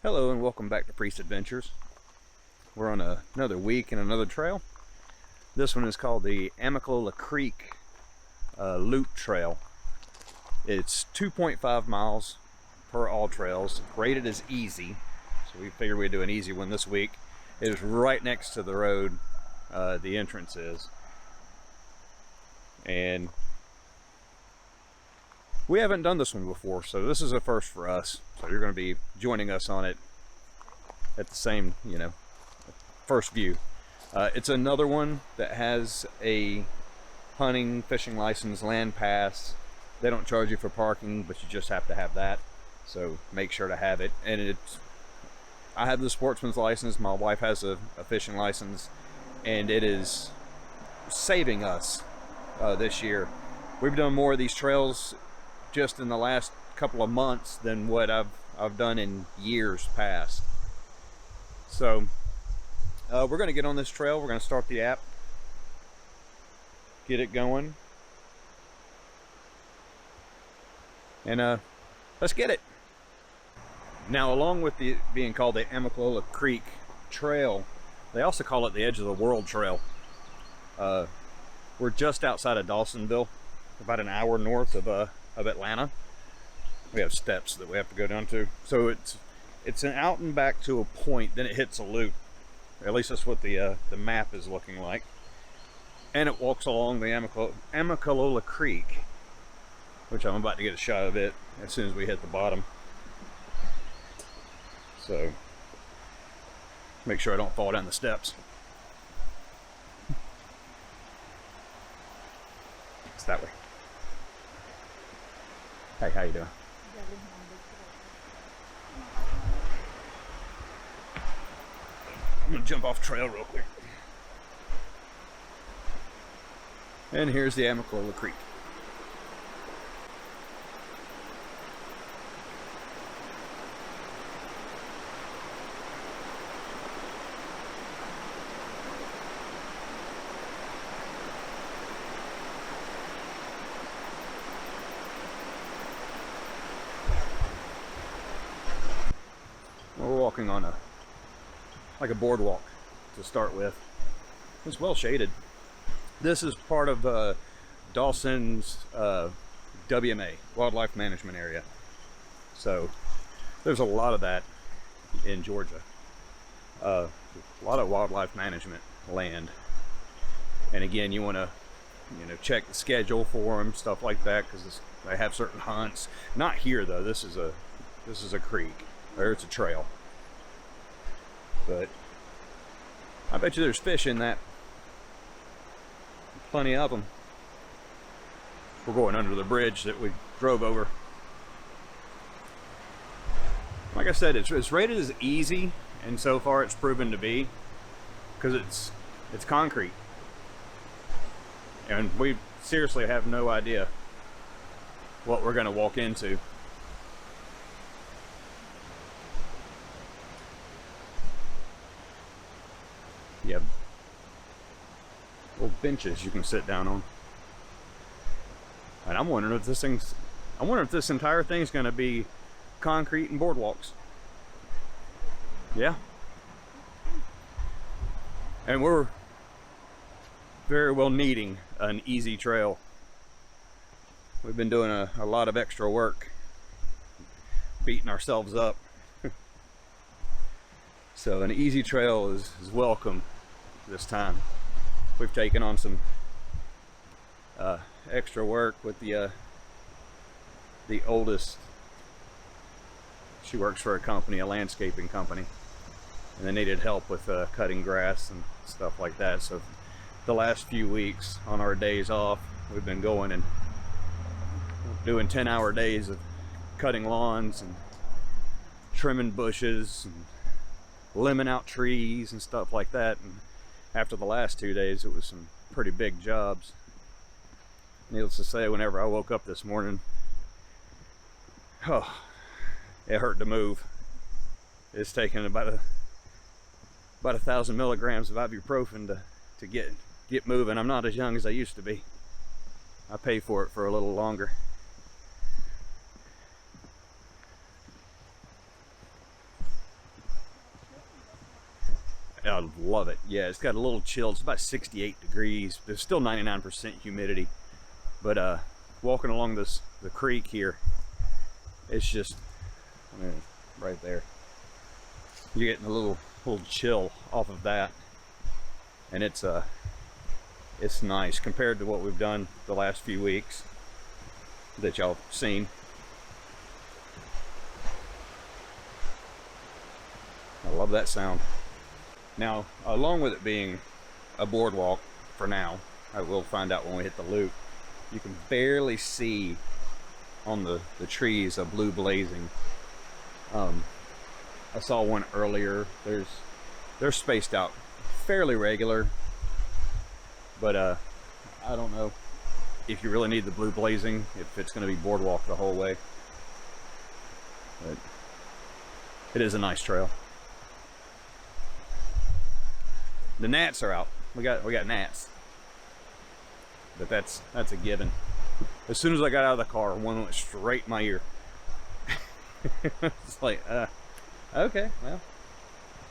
Hello and welcome back to Priest Adventures. We're on another week and another trail. This one is called the Amicalola Creek Loop Trail. It's 2.5 miles per ALLTRAILS, rated as easy. So we figured we'd do an easy one this week. It is right next to the road, the entrance is. And we haven't done this one before, so this is a first for us. So you're going to be joining us on it at the same, first view. It's another one that has a hunting, fishing license, land pass. They don't charge you for parking, but you just have to have that. So make sure to have it. And I have the sportsman's license. My wife has a fishing license, and it is saving us this year. We've done more of these trails just in the last couple of months than what I've done in years past. So we're going to get on this trail. We're going to start the app, get it going, and let's get it. Now, along with it being called the Amicalola Creek Trail, they also call it the Edge of the World Trail. We're just outside of Dawsonville, about an hour north of Atlanta. We have steps that we have to go down to. So it's an out and back to a point, then it hits a loop. At least that's what the map is looking like. And it walks along the Amicalola Creek, which I'm about to get a shot of it as soon as we hit the bottom. So make sure I don't fall down the steps. It's that way. Hey, how you doing? I'm gonna jump off trail real quick. And here's the Amicalola Creek. We're walking on like a boardwalk to start with. It's well shaded. This is part of Dawson's WMA, Wildlife Management Area. So there's a lot of that in Georgia. A lot of wildlife management land. And again, you want to check the schedule for them, stuff like that, because they have certain hunts. Not here though. This is a creek, or it's a trail. But I bet you there's fish in that. Plenty of them. We're going under the bridge that we drove over. Like I said, it's rated as easy, and so far it's proven to be, because it's concrete. And we seriously have no idea what we're going to walk into. You have little benches you can sit down on. And I'm wondering if this entire thing's going to be concrete and boardwalks. Yeah. And we're very well needing an easy trail. We've been doing a lot of extra work, beating ourselves up. So an easy trail is welcome this time. We've taken on some extra work with the oldest. She works for a company, a landscaping company, and they needed help with cutting grass and stuff like that. So the last few weeks on our days off, we've been going and doing 10-hour days of cutting lawns and trimming bushes and limbing out trees and stuff like that. And after the last 2 days, it was some pretty big jobs. Needless to say, whenever I woke up this morning, it hurt to move. It's taken about 1,000 milligrams of ibuprofen to get moving. I'm not as young as I used to be. I pay for it for a little longer. I love it. Yeah, it's got a little chill. It's about 68 degrees. There's still 99% humidity. But walking along the creek here, it's just, I mean, right there. You're getting a little chill off of that, and it's nice compared to what we've done the last few weeks that y'all have seen. I love that sound. Now, along with it being a boardwalk for now, I will find out when we hit the loop, you can barely see on the trees a blue blazing. I saw one earlier. They're spaced out fairly regular, but I don't know if you really need the blue blazing, if it's going to be boardwalk the whole way. But it is a nice trail. The gnats are out. We got gnats, but that's a given. As soon as I got out of the car, one went straight in my ear. It's like, okay, well,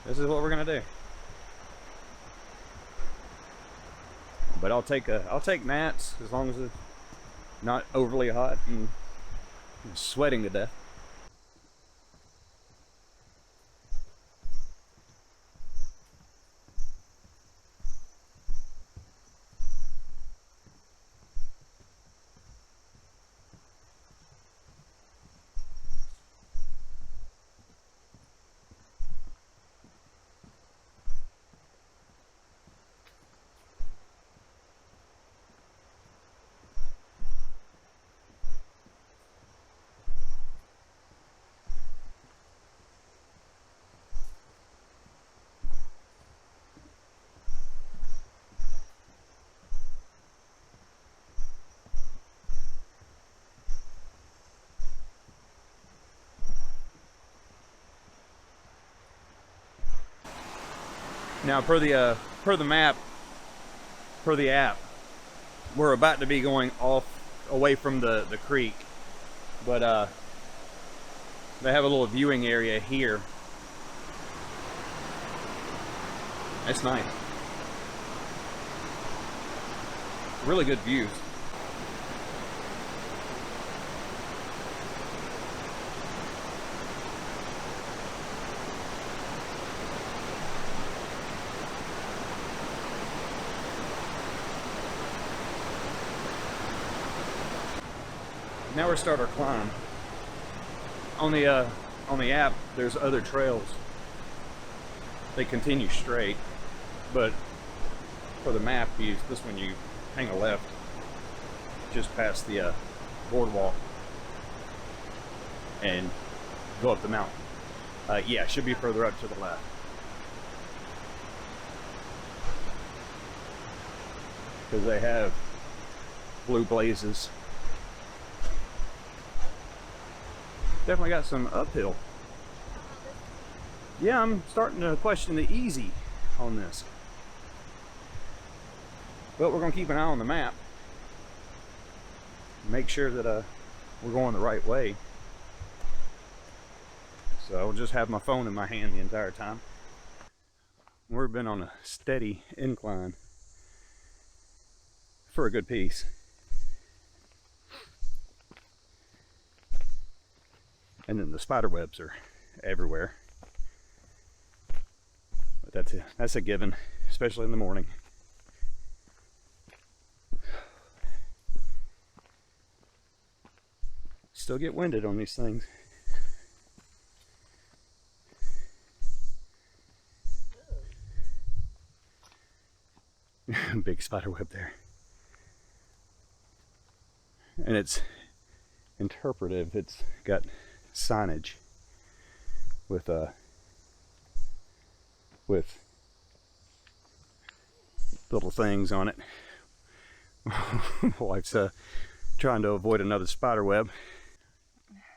this is what we're gonna do. But I'll take gnats as long as it's not overly hot and I'm sweating to death. Now, per the map, per the app, we're about to be going away from the creek, but they have a little viewing area here. It's nice. Really good views. Now we're starting our climb. On the app, there's other trails. They continue straight, but for the map, this one you hang a left just past the boardwalk and go up the mountain. Yeah, it should be further up to the left. Because they have blue blazes. Definitely got some uphill. Yeah, I'm starting to question the easy on this. But we're going to keep an eye on the map. Make sure that we're going the right way. So I'll just have my phone in my hand the entire time. We've been on a steady incline for a good piece. And then the spider webs are everywhere. But that's a given, especially in the morning. Still get winded on these things. Big spider web there. And it's interpretive. It's got signage with little things on it. Wife's trying to avoid another spider web.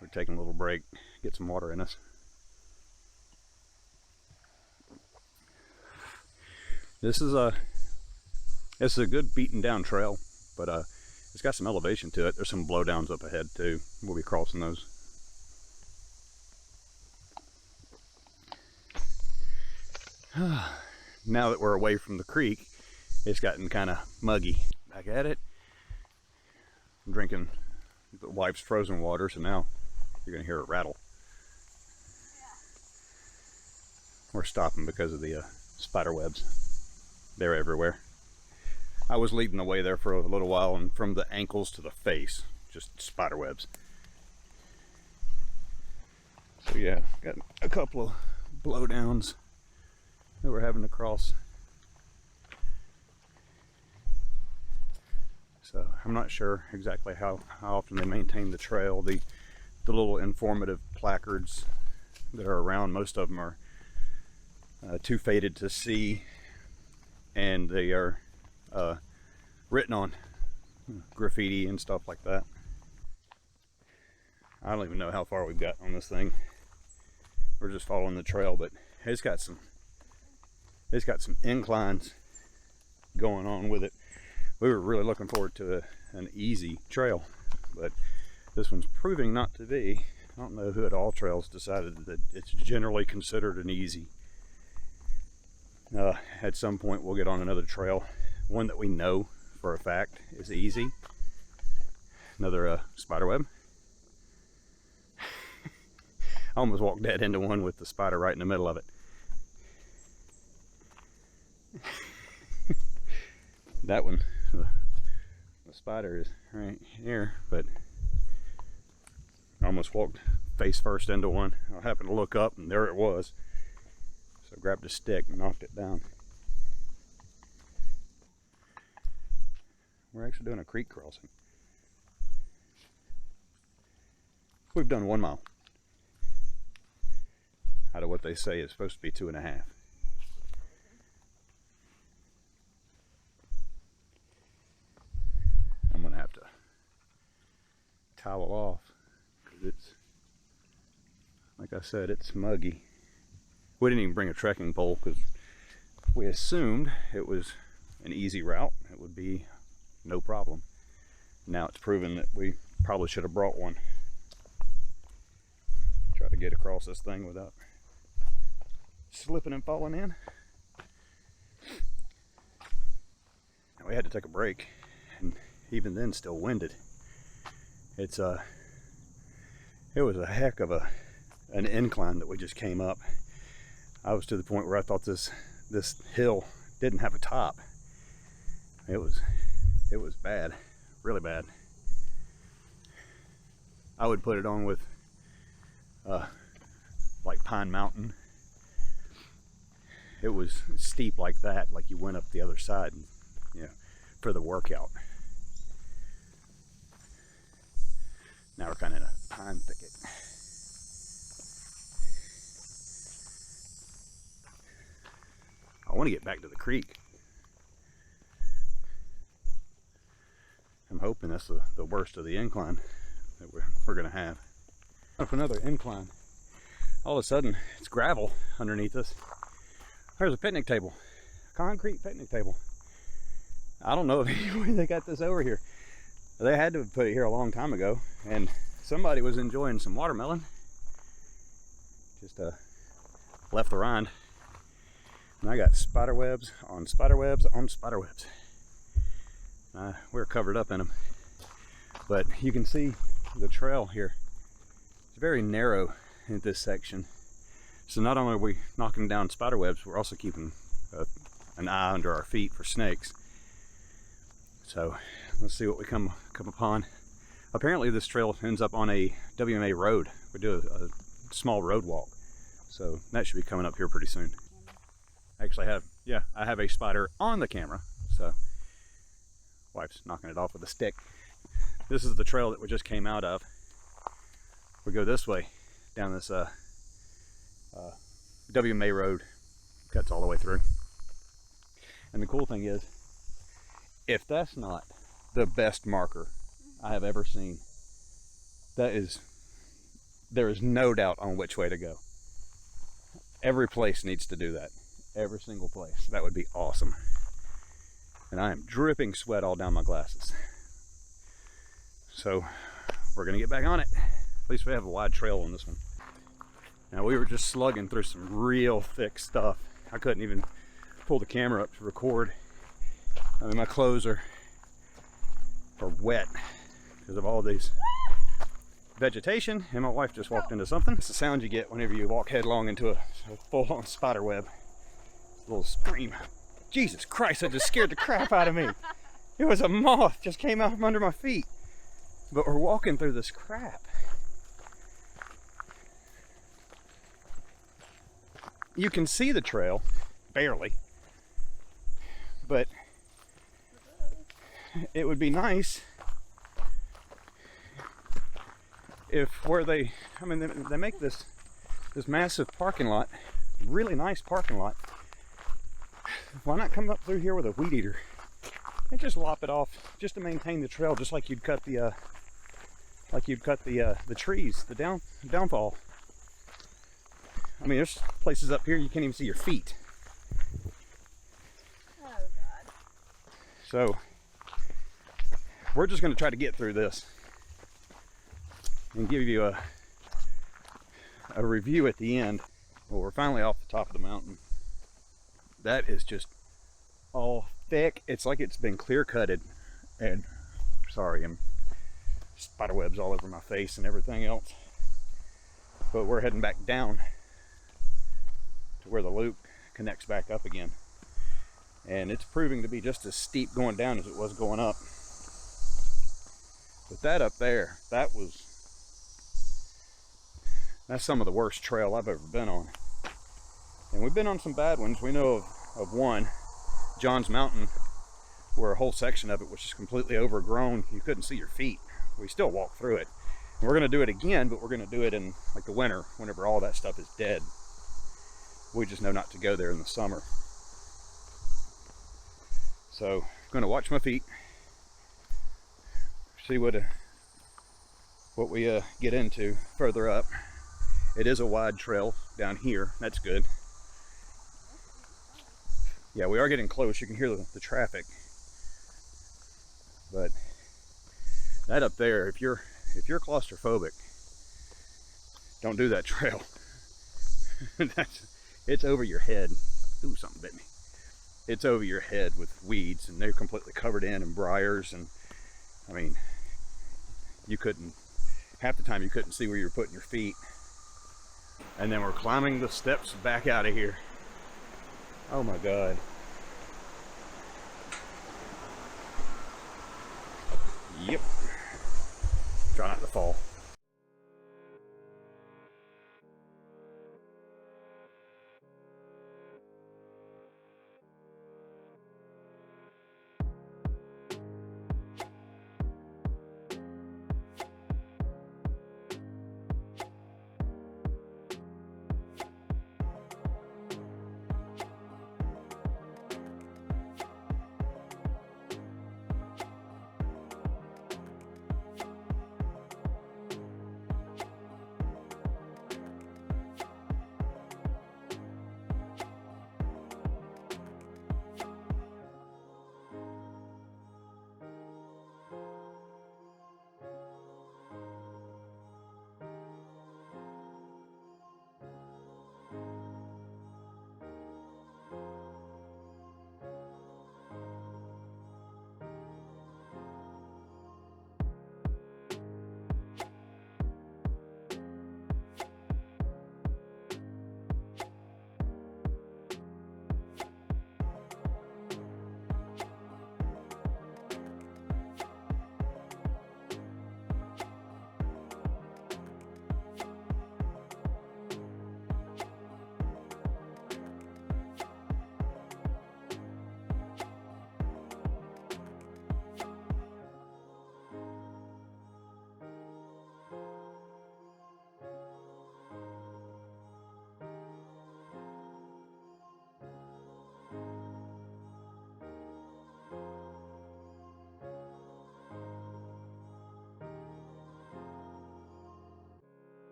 We're taking a little break, get some water in us. This is a good beaten down trail, but it's got some elevation to it. There's some blowdowns up ahead too. We'll be crossing those. now that we're away from the creek, it's gotten kind of muggy. Back at it. I'm drinking the wife's frozen water, so now you're gonna hear it rattle. We're stopping because of the spider webs. They're everywhere. I was leading the way there for a little while, and from the ankles to the face, just spider webs. So yeah, got a couple of blowdowns that we're having to cross. So I'm not sure exactly how often they maintain the trail. The little informative placards that are around, most of them are too faded to see, and they are written on graffiti and stuff like that. I don't even know how far we've got on this thing. We're just following the trail, but it's got some inclines going on with it. We were really looking forward to an easy trail, but this one's proving not to be. I don't know who at ALLTRAILS decided that it's generally considered an easy. At some point we'll get on another trail, one that we know for a fact is easy. Another spider web. I almost walked dead into one with the spider right in the middle of it. That one, the spider is right here, but I almost walked face first into one. I happened to look up and there it was. So I grabbed a stick and knocked it down. We're actually doing a creek crossing. We've done 1 mile out of what they say is supposed to be 2.5. I'm gonna have to towel off because it's, like I said, it's muggy. We didn't even bring a trekking pole because we assumed it was an easy route. It would be no problem. Now it's proven that we probably should have brought one. Try to get across this thing without slipping and falling in. Now we had to take a break, and even then still winded. It was a heck of an incline that we just came up. I was to the point where I thought this hill didn't have a top. It was bad, really bad. I would put it on with like Pine Mountain. It was steep like that, like you went up the other side, you know, for the workout. Now we're kind of in a pine thicket. I want to get back to the creek. I'm hoping that's the worst of the incline that we're going to have. Up another incline. All of a sudden, it's gravel underneath us. There's a picnic table, a concrete picnic table. I don't know if anyway they got this over here. They had to have put it here a long time ago, and somebody was enjoying some watermelon. Just left the rind. And I got spider webs on spider webs on spider webs. We're covered up in them. But you can see the trail here. It's very narrow in this section. So not only are we knocking down spider webs, we're also keeping an eye under our feet for snakes. So let's see what we come upon. Apparently this trail ends up on a WMA road. We do a small road walk. So that should be coming up here pretty soon. Actually I have a spider on the camera. So wife's knocking it off with a stick. This is the trail that we just came out of. We go this way down this WMA road, cuts all the way through. And the cool thing is, if that's not the best marker I have ever seen, there is no doubt on which way to go. Every place needs to do that. Every single place. That would be awesome. And I am dripping sweat all down my glasses. So we're gonna get back on it. At least we have a wide trail on this one. Now we were just slugging through some real thick stuff. I couldn't even pull the camera up to record. I mean, my clothes are wet because of all these vegetation, and my wife just walked into something. It's the sound you get whenever you walk headlong into a full-on spider web. A little scream. Jesus Christ, that just scared the crap out of me. It was a moth, just came out from under my feet. But we're walking through this crap. You can see the trail, barely, but it would be nice if where they make this massive parking lot, really nice parking lot. Why not come up through here with a weed eater and just lop it off, just to maintain the trail, just like you'd cut the trees, the downfall. I mean, there's places up here you can't even see your feet. Oh God. So we're just going to try to get through this and give you a review at the end. Well, we're finally off the top of the mountain. That is just all thick. It's like it's been clear cutted. And sorry, I'm spider webs all over my face and everything else. But we're heading back down to where the loop connects back up again. And it's proving to be just as steep going down as it was going up. But that up there, that's some of the worst trail I've ever been on. And we've been on some bad ones. We know of one, John's Mountain, where a whole section of it was just completely overgrown. You couldn't see your feet. We still walked through it. And we're gonna do it again, but we're gonna do it in like the winter, whenever all that stuff is dead. We just know not to go there in the summer. So I'm gonna watch my feet, see what we get into further up. It is a wide trail down here. That's good. Yeah, we are getting close. You can hear the traffic. But that up there, if you're claustrophobic, don't do that trail. It's over your head. Ooh, something bit me. It's over your head with weeds, and they're completely covered in briars, and I mean, half the time you couldn't see where you were putting your feet. And then we're climbing the steps back out of here. Oh my God. Yep. Try not to fall.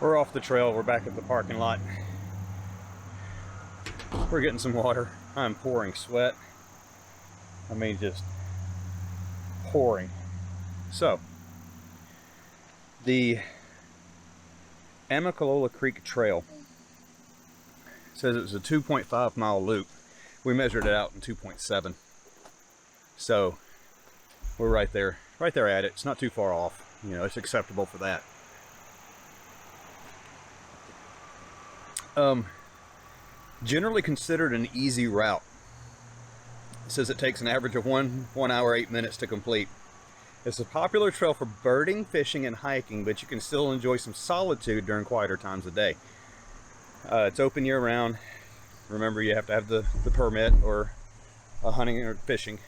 We're off the trail. We're back at the parking lot. We're getting some water. I'm pouring sweat. I mean, just pouring So, the Amicalola Creek Trail says it was a 2.5 mile loop. We measured it out in 2.7. So we're right there at it. It's not too far off. You know, it's acceptable for that. Generally considered an easy route. It says it takes an average of 1 hour 8 minutes to complete. It's a popular trail for birding, fishing, and hiking, but you can still enjoy some solitude during quieter times of day. It's open year-round. Remember, you have to have the permit or a hunting or fishing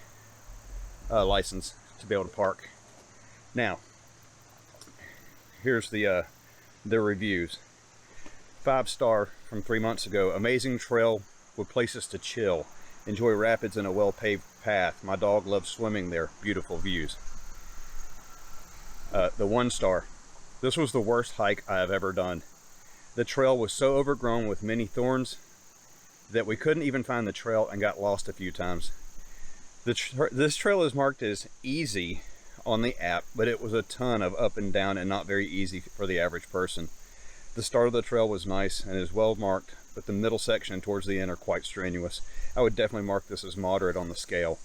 license to be able to park. Now, here's the reviews. 5-star from 3 months ago. Amazing trail with places to chill. Enjoy rapids and a well-paved path. My dog loves swimming there. Beautiful views. The 1-star. This was the worst hike I have ever done. The trail was so overgrown with many thorns that we couldn't even find the trail and got lost a few times. This trail is marked as easy on the app, but it was a ton of up and down and not very easy for the average person. The start of the trail was nice and is well marked, but the middle section towards the end are quite strenuous. I would definitely mark this as moderate on the scale.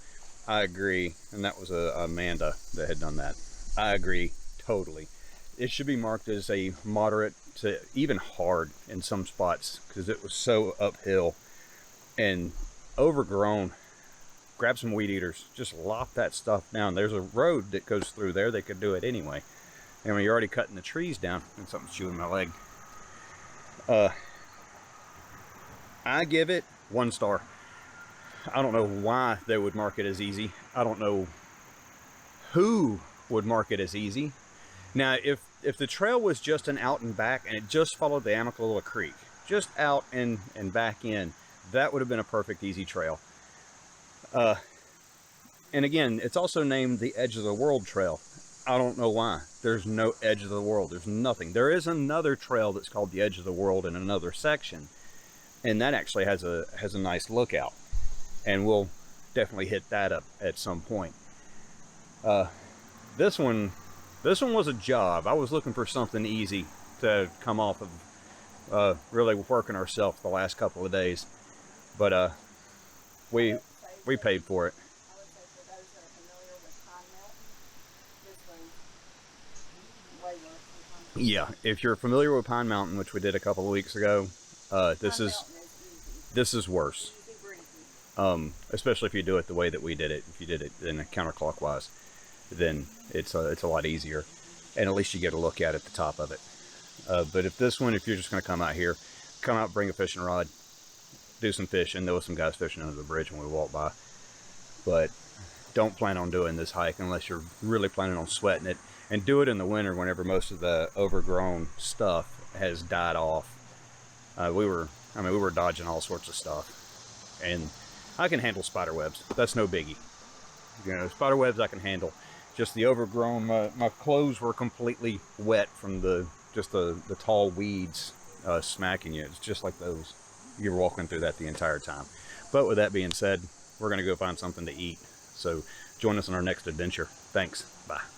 I agree, and that was Amanda that had done that. I agree totally. It should be marked as a moderate to even hard in some spots because it was so uphill and overgrown. Grab some weed eaters, just lop that stuff down. There's a road that goes through there. They could do it anyway. And when you're already cutting the trees down, and something's chewing my leg. I give it 1 star. I don't know why they would mark it as easy. I don't know who would mark it as easy. Now, if the trail was just an out and back and it just followed the Amicalola Creek, just out and back in, that would have been a perfect easy trail. And again, it's also named the Edge of the World Trail. I don't know why. There's no edge of the world. There's nothing. There is another trail that's called the Edge of the World in another section, and that actually has a nice lookout, and we'll definitely hit that up at some point. This one was a job. I was looking for something easy to come off of really working ourselves the last couple of days, but we paid for it. Yeah, if you're familiar with Pine Mountain, which we did a couple of weeks ago, this is worse. Especially if you do it the way that we did it. If you did it in a counterclockwise, then it's a lot easier, and at least you get a look at the top of it. But if you're just going to come out here, come out, bring a fishing rod, do some fishing. There was some guys fishing under the bridge when we walked by, but don't plan on doing this hike unless you're really planning on sweating it. And do it in the winter whenever most of the overgrown stuff has died off. We were dodging all sorts of stuff, and I can handle spider webs. That's no biggie. You know, spider webs I can handle. Just the overgrown. My clothes were completely wet from the tall weeds smacking you. It's just like those. You're walking through that the entire time. But with that being said, we're gonna go find something to eat. So join us on our next adventure. Thanks. Bye.